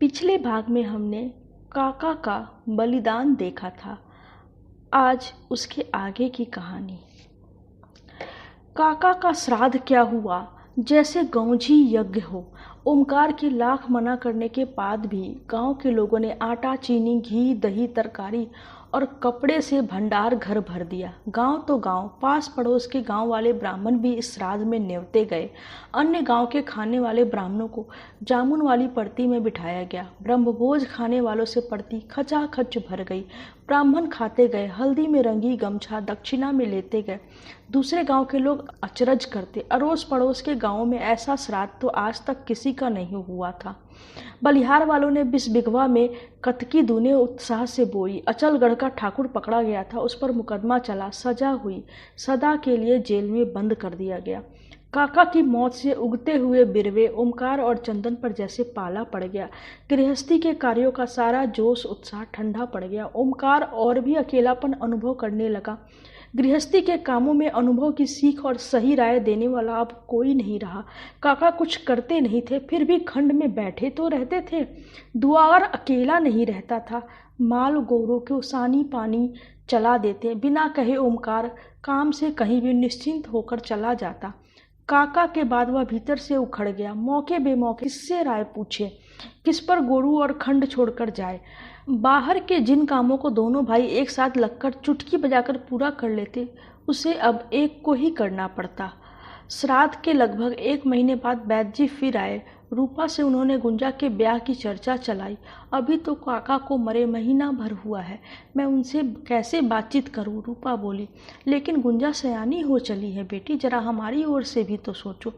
पिछले भाग में हमने काका का बलिदान देखा था। आज उसके आगे की कहानी। काका का श्राद्ध क्या हुआ, जैसे गौंझी यज्ञ हो। ओमकार के लाख मना करने के बाद भी गांव के लोगों ने आटा, चीनी, घी, दही, तरकारी और कपड़े से भंडार घर भर दिया। गांव तो गांव, पास पड़ोस के गांव वाले ब्राह्मण भी इस श्राद्ध में न्योते गए। अन्य गांव के खाने वाले ब्राह्मणों को जामुन वाली पड़ती में बिठाया गया। ब्रह्मभोज खाने वालों से पड़ती खचाखच भर गई। ब्राह्मण खाते गए, हल्दी में रंगी गमछा दक्षिणा में लेते गए। दूसरे गांव के लोग अचरज करते, अड़ोस पड़ोस के गांवों में ऐसा श्राद्ध तो आज तक किसी का नहीं हुआ था। बलिहार वालों ने 20 बिघवा में कतकी दूने उत्साह से बोई। अचलगढ़ का ठाकुर पकड़ा गया था, उस पर मुकदमा चला, सजा हुई, सदा के लिए जेल में बंद कर दिया गया। काका की मौत से उगते हुए बिरवे ओमकार और चंदन पर जैसे पाला पड़ गया। गृहस्थी के कार्यों का सारा जोश उत्साह ठंडा पड़ गया। ओमकार और भी अकेलापन अनुभव करने लगा। गृहस्थी के कामों में अनुभव की सीख और सही राय देने वाला अब कोई नहीं रहा। काका कुछ करते नहीं थे, फिर भी खंड में बैठे तो रहते थे। दुआर अकेला नहीं रहता था। माल गोरों को सानी पानी चला देते, बिना कहे ओमकार काम से कहीं भी निश्चिंत होकर चला जाता। काका के बाद वह भीतर से उखड़ गया। मौके बेमौके किससे राय पूछे, किस पर गोरू और खंड छोड़कर जाए। बाहर के जिन कामों को दोनों भाई एक साथ लगकर चुटकी बजाकर पूरा कर लेते, उसे अब एक को ही करना पड़ता। श्राद्ध के लगभग 1 महीने बाद वैद्य जी फिर आए। रूपा से उन्होंने गुंजा के ब्याह की चर्चा चलाई। अभी तो काका को मरे महीना भर हुआ है, मैं उनसे कैसे बातचीत करूं, रूपा बोली। लेकिन गुंजा सयानी हो चली है बेटी, जरा हमारी ओर से भी तो सोचो।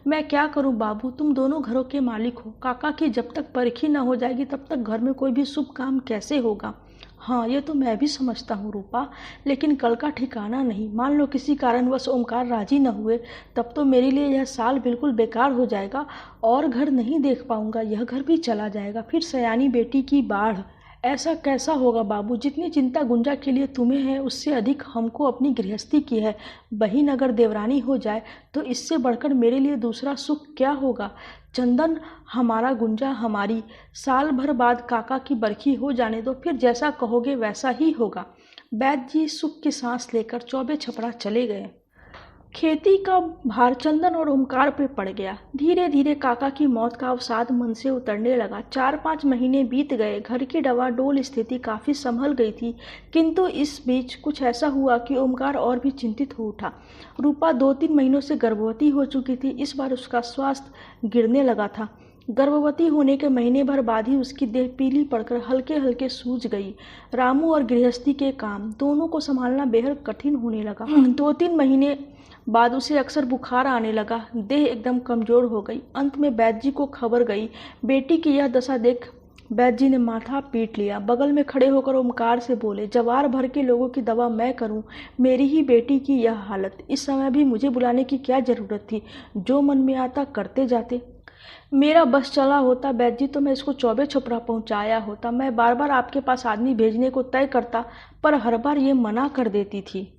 मैं क्या करूं बाबू, तुम दोनों घरों के मालिक हो। काका की जब तक परखी न हो जाएगी तब तक घर में कोई भी शुभ काम कैसे होगा। हाँ, ये तो मैं भी समझता हूँ रूपा, लेकिन कल का ठिकाना नहीं। मान लो किसी कारणवश ओमकार राजी न हुए, तब तो मेरे लिए यह साल बिल्कुल बेकार हो जाएगा और घर नहीं देख पाऊंगा। यह घर भी चला जाएगा, फिर सयानी बेटी की बाढ़। ऐसा कैसा होगा बाबू, जितनी चिंता गुंजा के लिए तुम्हें है उससे अधिक हमको अपनी गृहस्थी की है। बहन अगर देवरानी हो जाए तो इससे बढ़कर मेरे लिए दूसरा सुख क्या होगा। चंदन हमारा, गुंजा हमारी। साल भर बाद काका की बरखी हो जाने दो, फिर जैसा कहोगे वैसा ही होगा। वैद्य जी सुख की सांस लेकर चौबे छपड़ा चले गए। खेती का भार चंदन और ओमकार पे पड़ गया। धीरे धीरे काका की मौत का अवसाद मन से उतरने लगा। 4-5 महीने बीत गए। घर की डवाडोल स्थिति काफी संभल गई थी, किंतु इस बीच कुछ ऐसा हुआ कि ओमकार और भी चिंतित हो उठा। रूपा 2-3 महीनों से गर्भवती हो चुकी थी। इस बार उसका स्वास्थ्य गिरने लगा था। गर्भवती होने के महीने भर बाद ही उसकी देह पीली पड़कर हल्के हल्के सूज गई। रामू और गृहस्थी के काम दोनों को संभालना बेहद कठिन होने लगा। 2-3 महीने बाद उसे अक्सर बुखार आने लगा। देह एकदम कमजोर हो गई। अंत में वैद्य जी को खबर गई। बेटी की यह दशा देख वैद्य जी ने माथा पीट लिया। बगल में खड़े होकर ओमकार से बोले, जवार भर के लोगों की दवा मैं करूं, मेरी ही बेटी की यह हालत। इस समय भी मुझे बुलाने की क्या जरूरत थी, जो मन में आता करते जाते। मेरा बस चला होता वैद्य जी तो मैं इसको चौबे छपरा पहुंचाया होता। मैं बार बार आपके पास आदमी भेजने को तय करता, पर हर बार ये मना कर देती थी।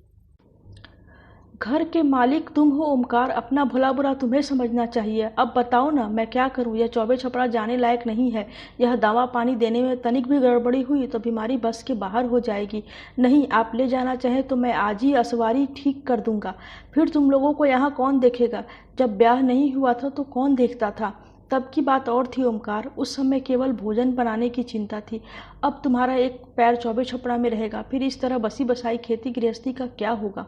घर के मालिक तुम हो ओमकार, अपना भला बुरा तुम्हें समझना चाहिए। अब बताओ ना, मैं क्या करूं। यह चौबे छपरा जाने लायक नहीं है। यह दवा पानी देने में तनिक भी गड़बड़ी हुई तो बीमारी बस के बाहर हो जाएगी। नहीं, आप ले जाना चाहें तो मैं आज ही असवारी ठीक कर दूंगा। फिर तुम लोगों को यहाँ कौन देखेगा। जब ब्याह नहीं हुआ था तो कौन देखता था। तब की बात और थी ओमकार, उस समय केवल भोजन बनाने की चिंता थी। अब तुम्हारा एक पैर चौबे छपरा में रहेगा, फिर इस तरह बसी बसाई खेती गृहस्थी का क्या होगा।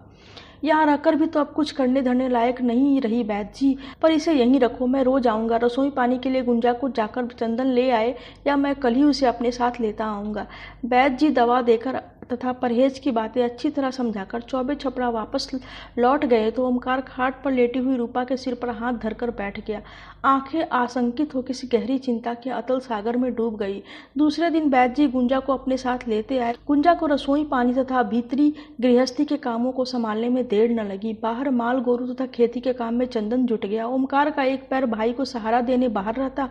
यहाँ रहकर भी तो अब कुछ करने धरने लायक नहीं रही वैद्य जी, पर इसे यहीं रखो, मैं रोज आऊँगा। रसोई पानी के लिए गुंजा को जाकर चंदन ले आए, या मैं कल ही उसे अपने साथ लेता आऊँगा। वैद्य जी दवा देकर तथा परहेज की बातें अच्छी तरह समझाकर चौबे छपरा वापस लौट गए तो ओमकार खाट पर लेटी हुई रूपा के सिर पर हाथ धरकर बैठ गया। आंखें आशंकित हो किसी गहरी चिंता के अतल सागर में डूब गई। दूसरे दिन वैद्य जी गुंजा को अपने साथ लेते आए। गुंजा को रसोई पानी तथा भीतरी गृहस्थी के कामों को संभालने में देर न लगी। बाहर माल गोरू तथा खेती के काम में चंदन जुट गया। ओमकार का एक पैर भाई को सहारा देने बाहर रहता,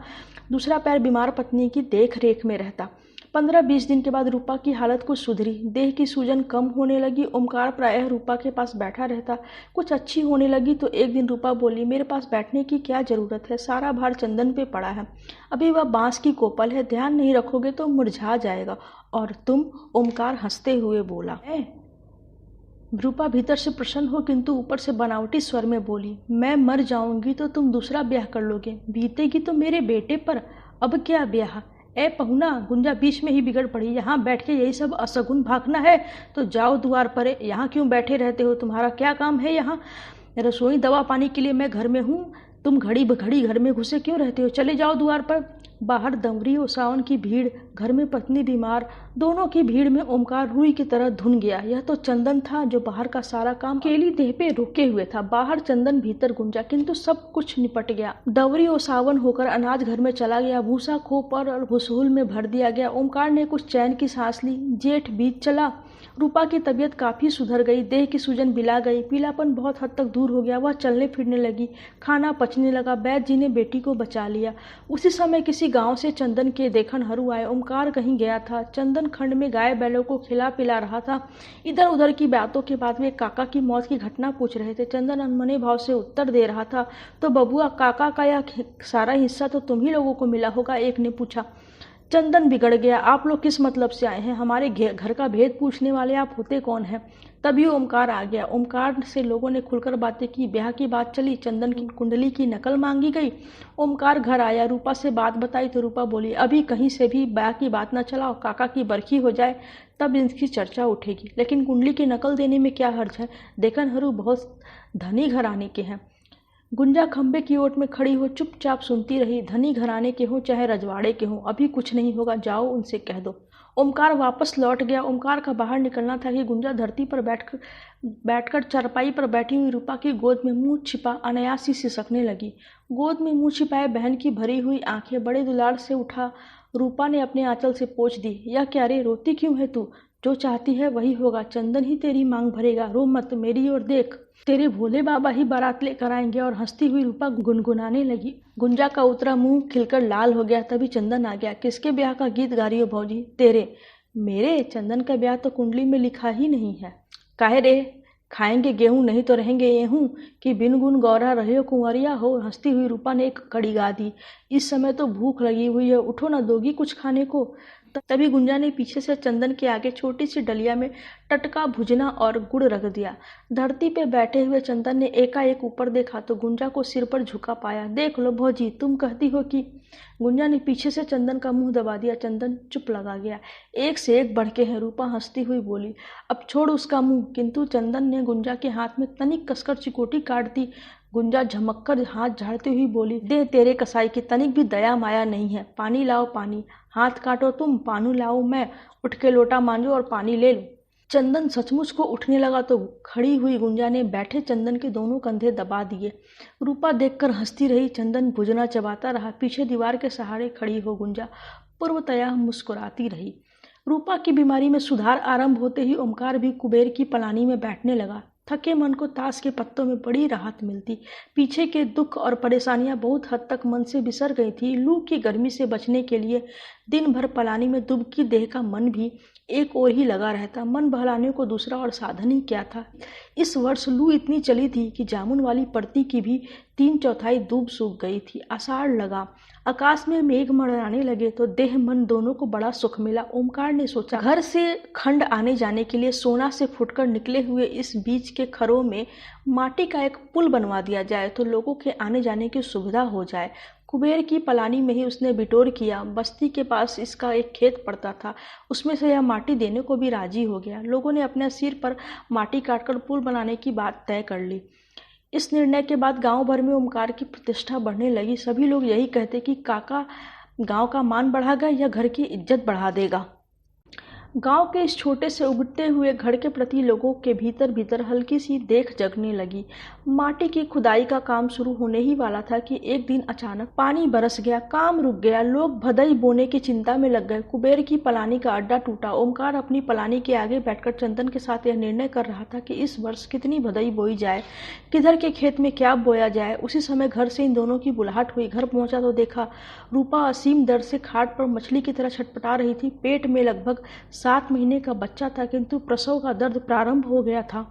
दूसरा पैर बीमार पत्नी की देख रेख में रहता। 15-20 दिन के बाद रूपा की हालत कुछ सुधरी। देह की सूजन कम होने लगी। ओमकार प्रायः रूपा के पास बैठा रहता। कुछ अच्छी होने लगी तो एक दिन रूपा बोली, मेरे पास बैठने की क्या जरूरत है, सारा भार चंदन पे पड़ा है। अभी वह बांस की कोपल है, ध्यान नहीं रखोगे तो मुरझा जाएगा। और तुम? ओमकार हंसते हुए बोला। रूपा भीतर से प्रसन्न हो किंतु ऊपर से बनावटी स्वर में बोली, मैं मर जाऊंगी तो तुम दूसरा ब्याह कर लोगे, बीतेगी तो मेरे बेटे पर। अब क्या ब्याह? ए पहुना, गुंजा बीच में ही बिगड़ पड़ी। यहाँ बैठ के यही सब असगुन भागना है तो जाओ द्वार पर। यहाँ क्यों बैठे रहते हो, तुम्हारा क्या काम है यहाँ? रसोई दवा पानी के लिए मैं घर में हूँ, तुम घड़ी घड़ी घर में घुसे क्यों रहते हो? चले जाओ द्वार पर। बाहर दंवरी और सावन की भीड़, घर में पत्नी बीमार, दोनों की भीड़ में ओमकार रुई की तरह धुन गया। यह तो चंदन था जो बाहर का सारा काम अकेली देह पे रोके हुए था। बाहर चंदन, भीतर गुंजा, किंतु सब कुछ निपट गया। दंवरी और सावन होकर अनाज घर में चला गया। भूसा खोप और भूसहुल में भर दिया गया। ओमकार ने कुछ चैन की सांस ली। जेठ बीत चला। रूपा की तबीयत काफी सुधर गई। देह की सूजन बिला गई। पीलापन बहुत हद तक दूर हो गया। वह चलने फिरने लगी। खाना पचने लगा। वैद्य जी ने बेटी को बचा लिया। उसी समय किसी गांव से चंदन के देखनहरू आए। ओमकार कहीं गया था। चंदन खंड में गाय बैलों को खिला पिला रहा था। इधर उधर की बातों के बाद वे काका की मौत की घटना पूछ रहे थे। चंदन अनमने भाव से उत्तर दे रहा था। तो बबुआ, काका का यह सारा हिस्सा तो तुम ही लोगों को मिला होगा, एक ने पूछा। चंदन बिगड़ गया। आप लोग किस मतलब से आए हैं? हमारे घर का भेद पूछने वाले आप होते कौन हैं? तभी ओमकार आ गया। ओमकार से लोगों ने खुलकर बातें की। ब्याह की बात चली। चंदन की कुंडली की नकल मांगी गई। ओमकार घर आया। रूपा से बात बताई तो रूपा बोली, अभी कहीं से भी ब्याह की बात न चलाओ, काका की बरखी हो जाए तब इसकी चर्चा उठेगी। लेकिन कुंडली की नकल देने में क्या हर्ज है? देखनहरू बहुत धनी घराने के हैं। गुंजा खंबे की ओट में खड़ी हो चुपचाप सुनती रही। धनी घराने के हों चाहे रजवाड़े के हों, अभी कुछ नहीं होगा, जाओ उनसे कह दो। ओमकार वापस लौट गया। ओमकार का बाहर निकलना था कि गुंजा धरती पर बैठकर चारपाई पर बैठी हुई रूपा की गोद में मुंह छिपा अनायास ही सिसकने लगी। गोद में मुंह छिपाए बहन की भरी हुई आंखें बड़े दुलार से उठा रूपा ने अपने आंचल से पोंछ दी। यह क्या रे, रोती क्यों है तू? जो चाहती है वही होगा। चंदन ही तेरी मांग भरेगा। रो मत, मेरी ओर देख, तेरे भोले बाबा ही बारात लेकर आएंगे। और हंसती हुई रूपा गुनगुनाने लगी। गुंजा का उतरा मुंह खिलकर लाल हो गया। तभी चंदन आ गया। किसके ब्याह का गीत गा रही हो भौजी? तेरे। मेरे? चंदन का ब्याह तो कुंडली में लिखा ही नहीं है। काहे रे? खाएंगे गेहूं, नहीं तो रहेंगे येहूं कि बिन गुन गौरा रहे हो कुंवरिया हो। हंसती हुई रूपा ने एक कड़ी गा दी। इस समय तो भूख लगी हुई है, उठो ना, दोगी कुछ खाने को? तभी गुंजा ने पीछे से चंदन के आगे छोटी सी डलिया में टटका भुजना और गुड़ रख दिया। धरती पे बैठे हुए चंदन ने एकाएक ऊपर देखा तो गुंजा को सिर पर झुका पाया। देख लो भौजी, तुम कहती हो कि। गुंजा ने पीछे से चंदन का मुंह दबा दिया। चंदन चुप लगा गया। एक से एक बढ़के हैं, रूपा हंसती हुई बोली। अब छोड़ उसका मुंह। किंतु चंदन ने गुंजा के हाथ में तनिक कसकर चिकोटी काट दी। गुंजा झमककर हाथ झाड़ती हुई बोली, दे तेरे कसाई की तनिक भी दया माया नहीं है। पानी लाओ पानी। हाथ काटो तुम, पानी लाओ मैं। उठ के लोटा मांजो और पानी ले लो। चंदन सचमुच को उठने लगा तो खड़ी हुई गुंजा ने बैठे चंदन के दोनों कंधे दबा दिए। रूपा देखकर हंसती रही। चंदन भुजना चबाता रहा। पीछे दीवार के सहारे खड़ी हो गुंजा पूर्वतया मुस्कुराती रही। रूपा की बीमारी में सुधार आरंभ होते ही ओमकार भी कुबेर की पलानी में बैठने लगा। थके मन को ताश के पत्तों में बड़ी राहत मिलती। पीछे के दुख और परेशानियां बहुत हद तक मन से बिसर गई थी। लू की गर्मी से बचने के लिए दिन भर पलानी में डुबकी देह का मन भी एक ओर ही लगा रहता। मन बहलाने को दूसरा और साधन ही क्या था। इस वर्ष लू इतनी चली थी कि जामुन वाली पड़ती की भी 3/4 दूब सूख गई थी। आषाढ़ लगा। आकाश में मेघ मंडराने लगे तो देह मन दोनों को बड़ा सुख मिला। ओमकार ने सोचा, घर से खंड आने जाने के लिए सोना से फुटकर निकले हुए इस बीच के खरों में माटी का एक पुल बनवा दिया जाए तो लोगों के आने जाने की सुविधा हो जाए। कुबेर की पलानी में ही उसने बिटोर किया। बस्ती के पास इसका एक खेत पड़ता था, उसमें से यह माटी देने को भी राजी हो गया। लोगों ने अपने सिर पर माटी काटकर पुल बनाने की बात तय कर ली। इस निर्णय के बाद गांव भर में ओमकार की प्रतिष्ठा बढ़ने लगी। सभी लोग यही कहते कि काका गांव का मान बढ़ा गया या घर की इज्जत बढ़ा देगा। गांव के इस छोटे से उगते हुए घर के प्रति लोगों के भीतर भीतर हल्की सी देख जगने लगी। माटी की खुदाई का काम शुरू होने ही वाला था कि एक दिन अचानक पानी बरस गया, काम रुक गया, लोग भदई बोने की चिंता में लग गए। कुबेर की पलानी का अड्डा टूटा। ओमकार अपनी पलानी के आगे बैठकर चंदन के साथ यह निर्णय कर रहा था कि इस वर्ष कितनी भदई बोई जाए, किधर के खेत में क्या बोया जाए। उसी समय घर से इन दोनों की बुलाहट हुई। घर पहुंचा तो देखा रूपा असीम दर्द से खाट पर मछली की तरह छटपटा रही थी। पेट में लगभग 7 महीने का बच्चा था, किंतु प्रसव का दर्द प्रारंभ हो गया था।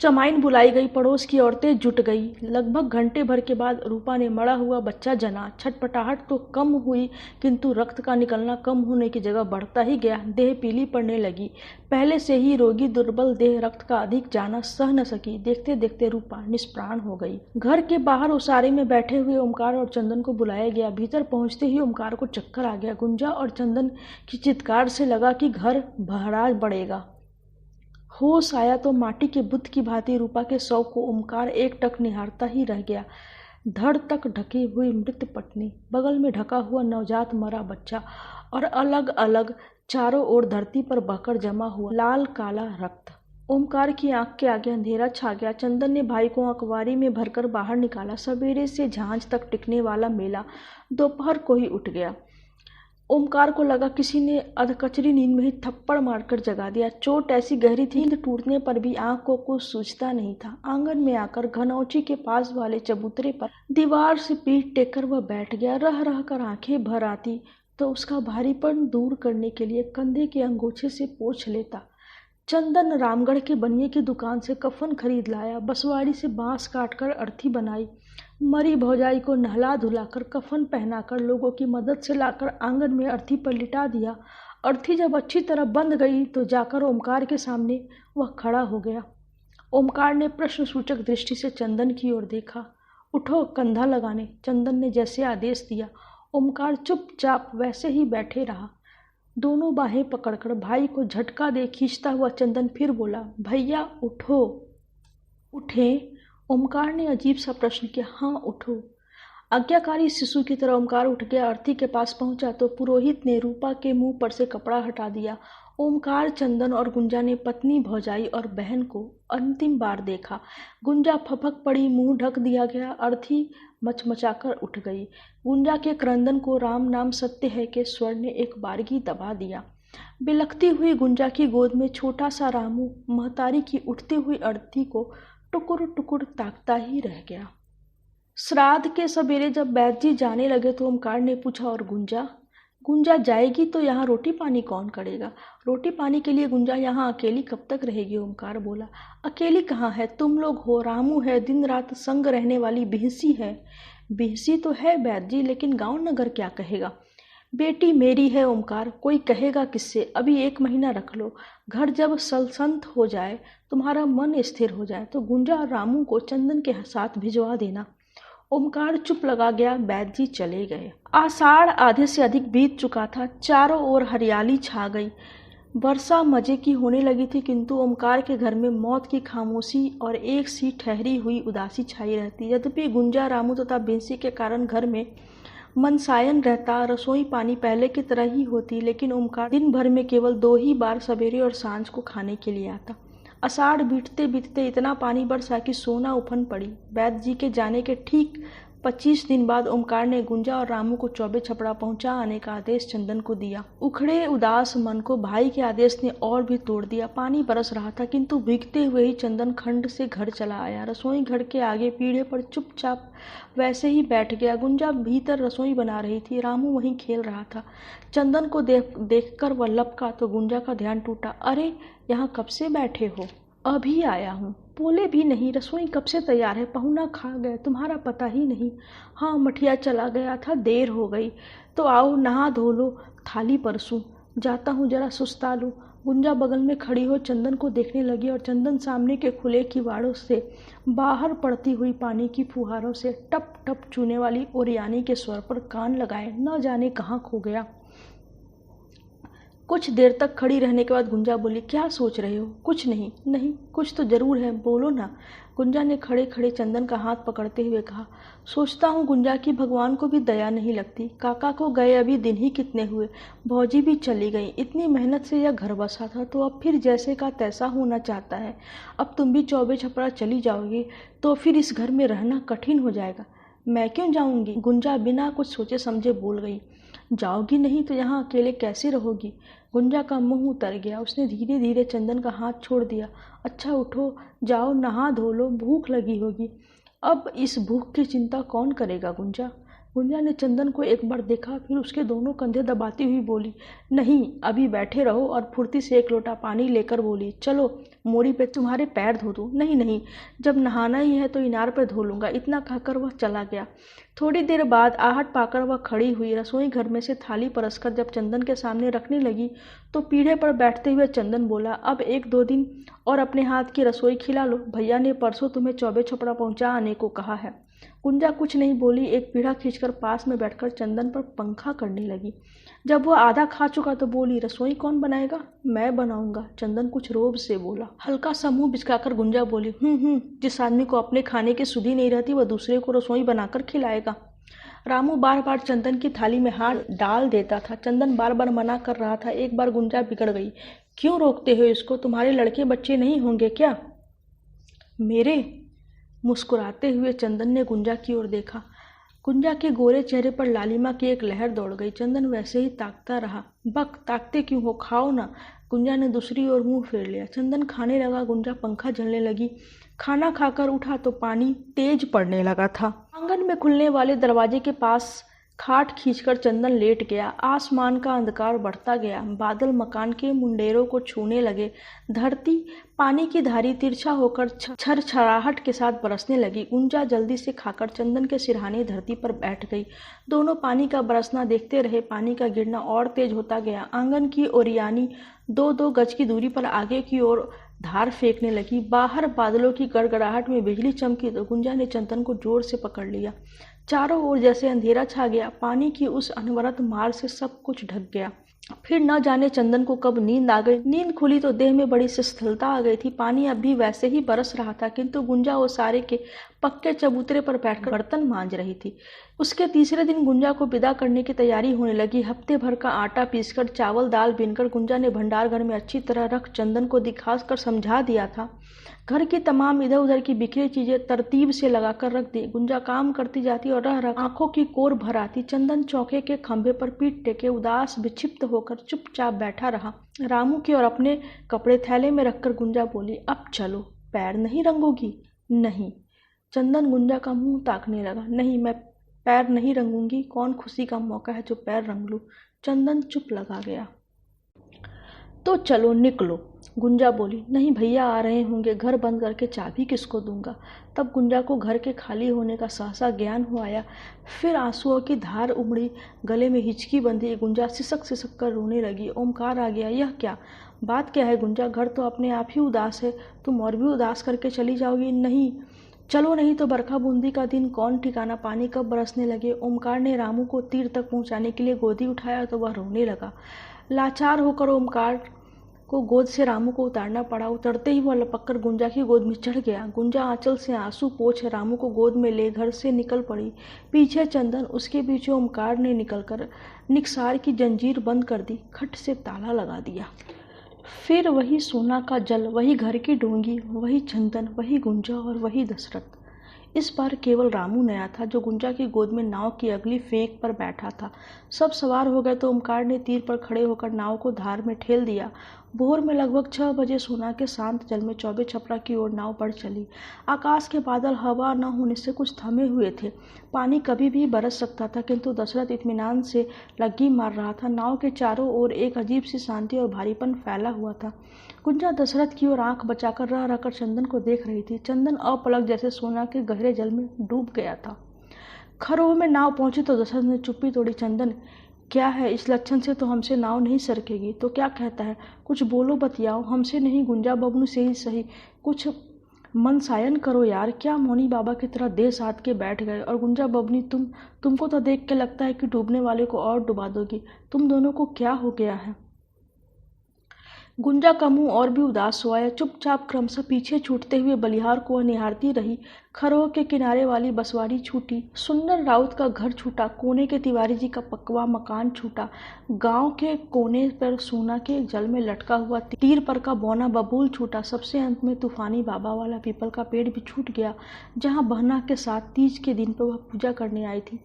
चमाइन बुलाई गई, पड़ोस की औरतें जुट गई। लगभग घंटे भर के बाद रूपा ने मरा हुआ बच्चा जना। छटपटाहट तो कम हुई, किंतु रक्त का निकलना कम होने की जगह बढ़ता ही गया। देह पीली पड़ने लगी। पहले से ही रोगी दुर्बल देह रक्त का अधिक जाना सह न सकी। देखते देखते रूपा निष्प्राण हो गई। घर के बाहर उसारे में बैठे हुए ओमकार और चंदन को बुलाया गया। भीतर पहुंचते ही ओमकार को चक्कर आ गया। गुंजा और चंदन की चित्कार से लगा कि घर भरा पड़ेगा। होश आया तो माटी के बुत की भांति रूपा के शव को ओमकार एकटक निहारता ही रह गया। धड़ तक ढकी हुई मृत पत्नी, बगल में ढका हुआ नवजात मरा बच्चा और अलग अलग चारों ओर धरती पर बहकर जमा हुआ लाल काला रक्त। ओमकार की आंख के आगे अंधेरा छा गया। चंदन ने भाई को अखबारी में भरकर बाहर निकाला। सवेरे से झांझ तक टिकने वाला मेला दोपहर को ही उठ गया। ओमकार को लगा किसी ने अधकचरी नींद में ही थप्पड़ मारकर जगा दिया। चोट ऐसी गहरी थी, नींद टूटने पर भी आंख को कुछ सूझता नहीं था। आंगन में आकर घनौची के पास वाले चबूतरे पर दीवार से पीठ टेककर वह बैठ गया। रह रह कर आंखें भर आती तो उसका भारीपन दूर करने के लिए कंधे के अंगोछे से पोंछ लेता। चंदन रामगढ़ के बनिए की दुकान से कफन खरीद लाया। बसवाड़ी से बांस काटकर अर्थी बनाई। मरी भौजाई को नहला धुलाकर कफन पहनाकर लोगों की मदद से लाकर आंगन में अर्थी पर लिटा दिया। अर्थी जब अच्छी तरह बंध गई तो जाकर ओमकार के सामने वह खड़ा हो गया। ओमकार ने प्रश्न सूचक दृष्टि से चंदन की ओर देखा। उठो, कंधा लगाने। चंदन ने जैसे आदेश दिया, ओमकार चुपचाप वैसे ही बैठे रहा। दोनों बाहें पकड़कर भाई को झटका दे खींचता हुआ चंदन फिर बोला, भैया उठो। उठे? ओमकार ने अजीब सा प्रश्न किया। हाँ उठो। आज्ञाकारी शिशु की तरह ओमकार उठ गया। अर्थी के पास पहुंचा तो पुरोहित ने रूपा के मुंह पर से कपड़ा हटा दिया। ओमकार, चंदन और गुंजा ने पत्नी, भौजाई और बहन को अंतिम बार देखा। गुंजा फपक पड़ी, मुंह ढक दिया गया। अर्थी मचमचाकर उठ गई। गुंजा के क्रंदन को राम नाम सत्य है के स्वर ने एक बारगी दबा दिया। बिलखती हुई गुंजा की गोद में छोटा सा रामू महतारी की उठती हुई अर्थी को टुकुर टुकुर ताकता ही रह गया। श्राद्ध के सवेरे जब वैद्य जी जाने लगे तो ओमकार ने पूछा, और गुंजा? गुंजा जाएगी तो यहाँ रोटी पानी कौन करेगा? रोटी पानी के लिए गुंजा यहाँ अकेली कब तक रहेगी? ओमकार बोला। अकेली कहाँ है, तुम लोग हो, रामू है, दिन रात संग रहने वाली बिहसी है। बिहसी तो है वैद्य जी, लेकिन गांव नगर क्या कहेगा? बेटी मेरी है ओमकार, कोई कहेगा किससे? अभी 1 महीना रख लो। घर जब सलसंत हो जाए, तुम्हारा मन स्थिर हो जाए तो गुंजा और रामू को चंदन के साथ भिजवा देना। ओमकार चुप लगा गया। वैद्य जी चले गए। आषाढ़ आधे से अधिक बीत चुका था। चारों ओर हरियाली छा गई। वर्षा मजे की होने लगी थी, किंतु ओमकार के घर में मौत की खामोशी और एक सी ठहरी हुई उदासी छाई रहती। यद्यपि गुंजा, रामू तथा बिंसी के कारण घर में मनसायन रहता, रसोई पानी पहले की तरह ही होती, लेकिन ओमकार दिन भर में केवल 2 ही बार सवेरे और सांझ को खाने के लिए आता। आषाढ़ बीतते बीतते इतना पानी बरसा कि सोना उफन पड़ी। वैद्य जी के जाने के ठीक 25 दिन बाद ओमकार ने गुंजा और रामू को चौबे छपड़ा पहुंचा आने का आदेश चंदन को दिया। उखड़े उदास मन को भाई के आदेश ने और भी तोड़ दिया। पानी बरस रहा था, किंतु भीगते हुए ही चंदन खंड से घर चला आया। रसोई घर के आगे पीढ़े पर चुपचाप वैसे ही बैठ गया। गुंजा भीतर रसोई बना रही थी, रामू वहीं खेल रहा था। चंदन को देखकर वह लपका तो गुंजा का ध्यान टूटा। अरे, यहाँ कब से बैठे हो? अभी आया हूँ। बोले भी नहीं, रसोई कब से तैयार है? पहुना खा गए, तुम्हारा पता ही नहीं। हाँ, मठिया चला गया था, देर हो गई। तो आओ, नहा धो लो, थाली परसूं। जाता हूँ, जरा सुस्ता लो। गुंजा बगल में खड़ी हो चंदन को देखने लगी और चंदन सामने के खुले किवाड़ों से बाहर पड़ती हुई पानी की फुहारों से टप टप चूने वाली ओरियानी के स्वर पर कान लगाए न जाने कहाँ खो गया। कुछ देर तक खड़ी रहने के बाद गुंजा बोली, क्या सोच रहे हो? कुछ नहीं। नहीं, कुछ तो जरूर है, बोलो ना। गुंजा ने खड़े खड़े चंदन का हाथ पकड़ते हुए कहा, सोचता हूँ गुंजा की भगवान को भी दया नहीं लगती। काका को गए अभी दिन ही कितने हुए, भौजी भी चली गई, इतनी मेहनत से यह घर बसा था, तो अब फिर जैसे का तैसा होना चाहता है। अब तुम भी चौबे छपरा चली जाओगी तो फिर इस घर में रहना कठिन हो जाएगा। मैं क्यों जाऊंगी? गुंजा बिना कुछ सोचे समझे बोल गई। जाओगी नहीं तो यहाँ अकेले कैसे रहोगी? गुंजा का मुंह उतर गया। उसने धीरे धीरे चंदन का हाथ छोड़ दिया। अच्छा उठो, जाओ नहा धो लो, भूख लगी होगी। अब इस भूख की चिंता कौन करेगा गुंजा? गुंजा ने चंदन को एक बार देखा, फिर उसके दोनों कंधे दबाती हुई बोली, नहीं अभी बैठे रहो। और फुर्ती से एक लोटा पानी लेकर बोली, चलो मोड़ी पे तुम्हारे पैर धो दूँ। नहीं नहीं, जब नहाना ही है तो इनार पर धो लूँगा। इतना कहकर वह चला गया। थोड़ी देर बाद आहट पाकर वह खड़ी हुई। रसोई घर में से थाली परसकर जब चंदन के सामने रखने लगी तो पीढ़े पर बैठते हुए चंदन बोला, अब एक दो दिन और अपने हाथ की रसोई खिला लो। भैया ने परसों तुम्हें चौबे छपड़ा पहुंचा आने को कहा है। गुंजा कुछ नहीं बोली, एक पीढ़ा खींचकर पास में बैठकर चंदन पर पंखा करने लगी। जब वह आधा खा चुका तो बोली, रसोई कौन बनाएगा? मैं बनाऊंगा। चंदन कुछ रोब से बोला। हल्का सा मुंह बिचकाकर गुंजा बोली, जिस आदमी को अपने खाने की सुधि नहीं रहती वह दूसरे को रसोई बनाकर खिलाएगा। रामू बार बार चंदन की थाली में हाथ डाल देता था। चंदन बार बार मना कर रहा था। एक बार गुंजा बिगड़ गई। क्यों रोकते हो इसको? तुम्हारे लड़के बच्चे नहीं होंगे क्या? मेरे? मुस्कुराते हुए चंदन ने गुंजा की ओर देखा। गुंजा के गोरे चेहरे पर लालिमा की एक लहर दौड़ गई। चंदन वैसे ही ताकता रहा। बक, ताकते क्यों हो, खाओ ना। गुंजा ने दूसरी ओर मुंह फेर लिया। चंदन खाने लगा, गुंजा पंखा झलने लगी। खाना खाकर उठा तो पानी तेज पड़ने लगा था। आंगन में खुलने वाले दरवाजे के पास खाट खींचकर चंदन लेट गया। आसमान का अंधकार बढ़ता गया। बादल मकान के मुंडेरों को छूने लगे। धरती पानी की धारी तिरछा होकर छरछराहट के साथ बरसने लगी। गुंजा जल्दी से खाकर चंदन के सिरहाने धरती पर बैठ गई। दोनों पानी का बरसना देखते रहे। पानी का गिरना और तेज होता गया। आंगन की ओरियानी 2-2 गज की दूरी पर आगे की ओर धार फेंकने लगी। बाहर बादलों की गड़गड़ाहट में बिजली चमकी तो गुंजा ने चंदन को जोर से पकड़ लिया। चारों ओर जैसे अंधेरा छा गया। पानी की उस अनवरत मार से सब कुछ ढक गया। फिर न जाने चंदन को कब नींद आ गई। नींद खुली तो देह में बड़ी शिथिलता आ गई थी। पानी अब भी वैसे ही बरस रहा था, किंतु गुंजा वो सारे के पक्के चबूतरे पर बैठकर बर्तन मांज रही थी। उसके तीसरे दिन गुंजा को विदा करने की तैयारी होने लगी। हफ्ते भर का आटा पीसकर, चावल दाल बीनकर गुंजा ने भंडार घर में अच्छी तरह रख चंदन को दिखाकर समझा दिया था। घर की तमाम इधर उधर की बिखरी चीजें तरतीब से लगाकर रख दी। गुंजा काम करती जाती और रह रह आंखों की कोर भर आती। चंदन चौके के खंभे पर पीठ टेके उदास विक्षिप्त होकर चुपचाप बैठा रहा। रामू की और अपने कपड़े थैले में रखकर गुंजा बोली, अब चलो। पैर नहीं रंगोगी? नहीं। चंदन गुंजा का मुंह ताकने लगा। नहीं, मैं पैर नहीं रंगूंगी। कौन खुशी का मौका है जो पैर रंग लूं? चंदन चुप लगा गया। तो चलो निकलो, गुंजा बोली। नहीं, भैया आ रहे होंगे, घर बंद करके चाबी किसको दूंगा? तब गुंजा को घर के खाली होने का सहसा ज्ञान हो आया। फिर आंसुओं की धार उमड़ी, गले में हिचकी बंधी। गुंजा सिसक सिसक कर रोने लगी। ओमकार आ गया। यह क्या बात क्या है गुंजा? घर तो अपने आप ही उदास है, तुम और भी उदास करके चली जाओगी? नहीं चलो, नहीं तो बरखा बूंदी का दिन कौन ठिकाना, पानी कब बरसने लगे। ओमकार ने रामू को तीर तक पहुंचाने के लिए गोदी उठाया तो वह रोने लगा। लाचार होकर ओमकार को गोद से रामू को उतारना पड़ा। उतरते ही वह लपककर गुंजा की गोद में चढ़ गया। गुंजा आंचल से आंसू पोंछ रामू को गोद में ले घर से निकल पड़ी। पीछे चंदन, उसके पीछे ओमकार ने निकलकर निकसार की जंजीर बंद कर दी, खट से ताला लगा दिया। फिर वही सोना का जल, वही घर की डोंगी, वही चंदन, वही गुंजा और वही दशरथ। इस बार केवल रामू नया था, जो गुंजा की गोद में नाव की अगली फेंक पर बैठा था। सब सवार हो गए तो ओमकार ने तीर पर खड़े होकर नाव को धार में ठेल दिया। भोर में लगभग 6 बजे सोना के शांत जल में चौबे छपरा की ओर नाव बढ़ चली। आकाश के बादल हवा न होने से कुछ थमे हुए थे। पानी कभी भी बरस सकता था, किंतु दशरथ इत्मीनान से लग्गी मार रहा था। नाव के चारों ओर एक अजीब सी शांति और भारीपन फैला हुआ था। गुंजा दशरथ की ओर आंख बचाकर रह रहकर चंदन को देख रही थी। चंदन अपलक जैसे सोना के गहरे जल में डूब गया था। खरोह में नाव पहुंची तो दशरथ ने चुप्पी तोड़ी। चंदन, क्या है? इस लक्षण से तो हमसे नाव नहीं सरकेगी। तो क्या कहता है? कुछ बोलो, बतियाओ। हमसे नहीं, गुंजा बबनू से ही सही। कुछ मनसायन करो यार। क्या मौनी बाबा की तरह देह साध के बैठ गए? और गुंजा बबनी, तुमको तो देख के लगता है कि डूबने वाले को और डुबा दोगी। तुम दोनों को क्या हो गया है? गुंजा का मुंह और भी उदास हो आया। चुपचाप क्रमशः पीछे छूटते हुए बलिहार को निहारती रही। खरों के किनारे वाली बसवाड़ी छूटी, सुंदर राउत का घर छूटा, कोने के तिवारी जी का पकवा मकान छूटा, गांव के कोने पर सोना के जल में लटका हुआ तीर पर का बौना बबूल छूटा। सबसे अंत में तूफानी बाबा वाला पीपल का पेड़ भी छूट गया, जहां बहना के साथ तीज के दिन पर वह पूजा करने आई थी।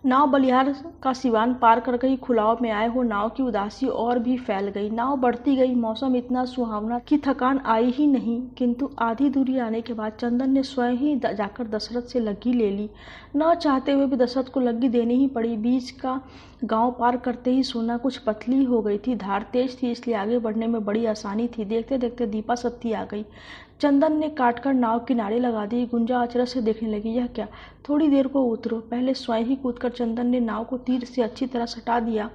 नाव बलिहार का सिवान पार कर गई। खुलाव में आए हो नाव की उदासी और भी फैल गई। नाव बढ़ती गई। मौसम इतना सुहावना कि थकान आई ही नहीं, किंतु आधी दूरी आने के बाद चंदन ने स्वयं ही जाकर दशरथ से लग्गी ले ली। न चाहते हुए भी दशरथ को लग्गी देनी ही पड़ी। बीच का गांव पार करते ही सोना कुछ पतली हो गई थी। धार तेज थी, इसलिए आगे बढ़ने में बड़ी आसानी थी। देखते देखते दीपा सत्ती आ गई। चंदन ने काटकर नाव किनारे लगा दी। गुंजा अचरज से देखने लगी, यह क्या? थोड़ी देर को उतरो। पहले स्वयं ही कूदकर चंदन ने नाव को तीर से अच्छी तरह सटा दिया।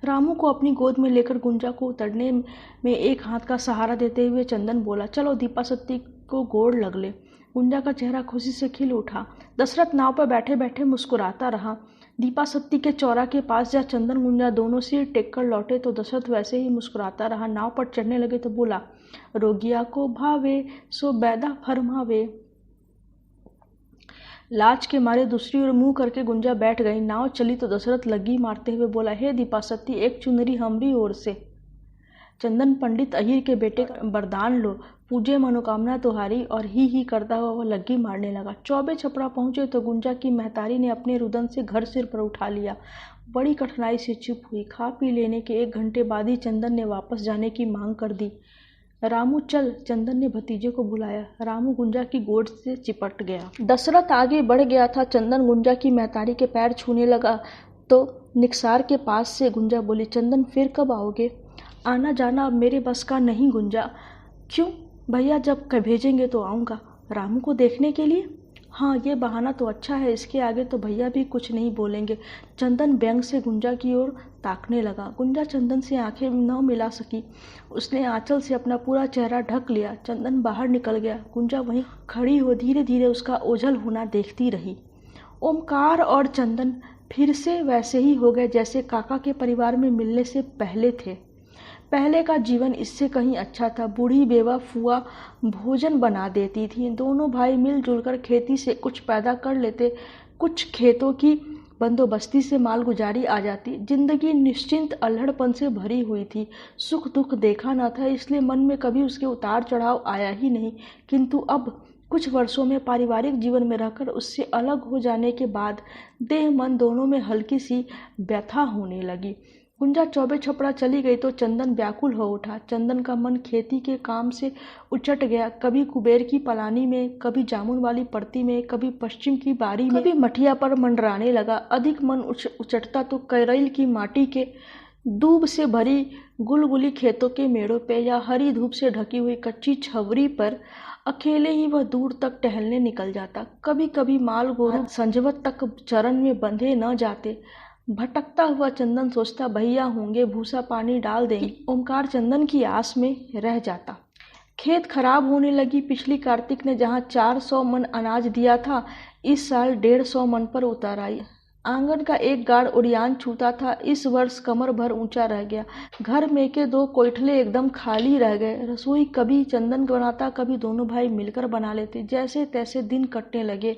रामू को अपनी गोद में लेकर गुंजा को उतरने में एक हाथ का सहारा देते हुए चंदन बोला, चलो दीपा सत्ती को गोड़ लग ले। गुंजा का चेहरा खुशी से खिल उठा। दशरथ नाव पर बैठे बैठे मुस्कुराता रहा। दीपा सत्ती के चौरा के पास जा चंदन गुंजा दोनों सिर टेक कर लौटे तो दशरथ वैसे ही मुस्कुराता रहा। नाव पर चढ़ने लगे तो बोला, रोगिया को भावे सो बैदा फरमावे। लाज के मारे दूसरी ओर मुंह करके गुंजा बैठ गई। नाव चली तो दशरथ लग्गी मारते हुए बोला, हे दीपा सत्ती, एक चुनरी हमरी ओर से। चंदन पंडित अहिर के बेटे का वरदान लो, पूजे मनोकामना तुम्हारी। और ही करता हुआ वह लग्गी मारने लगा। चौबे छपरा पहुंचे तो गुंजा की महतारी ने अपने रुदन से घर सिर पर उठा लिया। बड़ी कठिनाई से चुप हुई। खा पी लेने के 1 घंटे बाद ही चंदन ने वापस जाने की मांग कर दी। रामू चल, चंदन ने भतीजे को बुलाया। रामू गुंजा की गोद से चिपट गया। दशरथ आगे बढ़ गया था। चंदन गुंजा की महतारी के पैर छूने लगा तो निकसार के पास से गुंजा बोली, चंदन फिर कब आओगे? आना जाना अब मेरे बस का नहीं गुंजा। क्यों? भैया जब भेजेंगे तो आऊँगा। रामू को देखने के लिए? हाँ, ये बहाना तो अच्छा है, इसके आगे तो भैया भी कुछ नहीं बोलेंगे। चंदन व्यंग से गुंजा की ओर ताकने लगा। गुंजा चंदन से आंखें न मिला सकी। उसने आंचल से अपना पूरा चेहरा ढक लिया। चंदन बाहर निकल गया। गुंजा वहीं खड़ी हो धीरे धीरे उसका ओझल होना देखती रही। ओमकार और चंदन फिर से वैसे ही हो गए जैसे काका के परिवार में मिलने से पहले थे। पहले का जीवन इससे कहीं अच्छा था। बूढ़ी बेवा फुआ भोजन बना देती थी। दोनों भाई मिलजुल कर खेती से कुछ पैदा कर लेते। कुछ खेतों की बंदोबस्ती से माल गुजारी आ जाती। जिंदगी निश्चिंत अल्हड़पन से भरी हुई थी। सुख दुख देखा न था, इसलिए मन में कभी उसके उतार चढ़ाव आया ही नहीं। किंतु अब कुछ वर्षों में पारिवारिक जीवन में रहकर उससे अलग हो जाने के बाद देह मन दोनों में हल्की सी व्यथा होने लगी। गुंजा चौबे छपड़ा चली गई तो चंदन व्याकुल हो उठा। चंदन का मन खेती के काम से उचट गया। कभी कुबेर की पलानी में, कभी जामुन वाली पड़ती में, कभी पश्चिम की बारी में, कभी मठिया पर मंडराने लगा। अधिक मन उचटता तो कैरैल की माटी के दूब से भरी गुलगुली खेतों के मेड़ों पे या हरी धूप से ढकी हुई कच्ची छवरी पर अकेले ही वह दूर तक टहलने निकल जाता। कभी कभी माल गोरू संजवत तक चरण में बंधे न जाते। भटकता हुआ चंदन सोचता, भैया होंगे, भूसा पानी डाल देंगे। ओमकार चंदन की आस में रह जाता। खेत खराब होने लगी। पिछली कार्तिक ने जहां 400 मन अनाज दिया था, इस साल 150 मन पर उतर आई। आंगन का एक गाड़ उड़ियान छूता था, इस वर्ष कमर भर ऊंचा रह गया। घर में के 2 कोठले एकदम खाली रह गए। रसोई कभी चंदन बनाता, कभी दोनों भाई मिलकर बना लेते। जैसे तैसे दिन कटने लगे।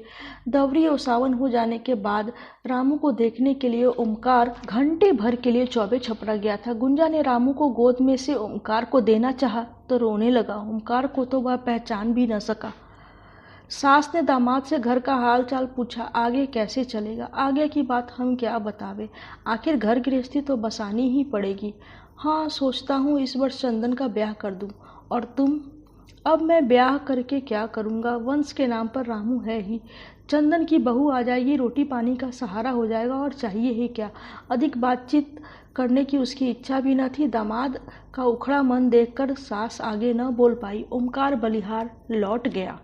दवरी और सावन हो जाने के बाद रामू को देखने के लिए ओमकार घंटे भर के लिए चौबे छपड़ा गया था। गुंजा ने रामू को गोद में से ओमकार को देना चाहा तो रोने लगा। ओमकार को तो वह पहचान भी न सका। सास ने दामाद से घर का हाल चाल पूछा। आगे कैसे चलेगा? आगे की बात हम क्या बतावे, आखिर घर गृहस्थी तो बसानी ही पड़ेगी। हाँ, सोचता हूँ इस वर्ष चंदन का ब्याह कर दूँ। और तुम? अब मैं ब्याह करके क्या करूँगा? वंश के नाम पर रामू है ही। चंदन की बहू आ जाएगी, रोटी पानी का सहारा हो जाएगा, और चाहिए ही क्या। अधिक बातचीत करने की उसकी इच्छा भी न थी। दामाद का उखड़ा मन देखकर सास आगे न बोल पाई। ओमकार बलिहार लौट गया।